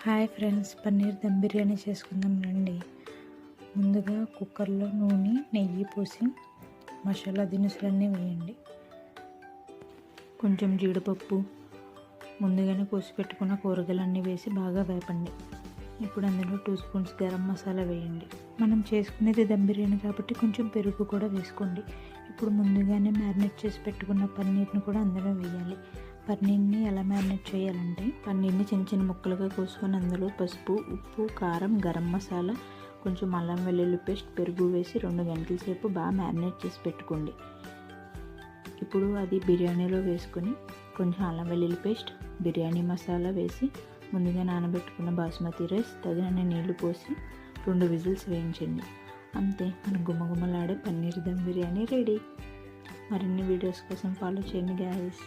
Hi friends, paneer dum biryani చేసుకుందాం రండి. ముందుగా కుక్కర్లో నూనె నెయ్యి పోసి మసాలా దినుసులన్నీ వేయండి. కొంచెం జీడిపప్పు, ముందుగానే కోసి పెట్టుకున్న కూరగాయలన్నీ వేసి బాగా వేపండి. ఇప్పుడు అందులో 2 స్పూన్స్ గరం మసాలా వేయండి. మనం చేసుకునేది దమ్ బిర్యానీ కాబట్టి కొంచెం పెరుగు కూడా వేసుకోండి. ఇప్పుడు ముందుగానే మ్యారినేట్ చేసి పెట్టుకున్న పన్నీర్ని కూడా అందులో వేయాలి. పన్నీర్ని ఎలా మ్యారినేట్ చేయాలంటే, పన్నీర్ని చిన్న చిన్న ముక్కలుగా కోసుకొని అందులో పసుపు, ఉప్పు, కారం, గరం మసాలా, కొంచెం అల్లం వెల్లుల్లి పేస్ట్, పెరుగు వేసి 2 గంటల సేపు బాగా మ్యారినేట్ చేసి పెట్టుకోండి. ఇప్పుడు అది బిర్యానీలో వేసుకొని కొంచెం అల్లం వెల్లుల్లి పేస్ట్, బిర్యానీ మసాలా వేసి ముందుగా నానబెట్టుకున్న బాస్మతి రైస్, తగినన్ని నీళ్లు పోసి 2 విజిల్స్ వేయించండి. అంతే, మన గుమగుమలాడే పన్నీర్ దమ్ బిర్యానీ రెడీ. మరిన్ని వీడియోస్ కోసం ఫాలో చేయండి గాయస్.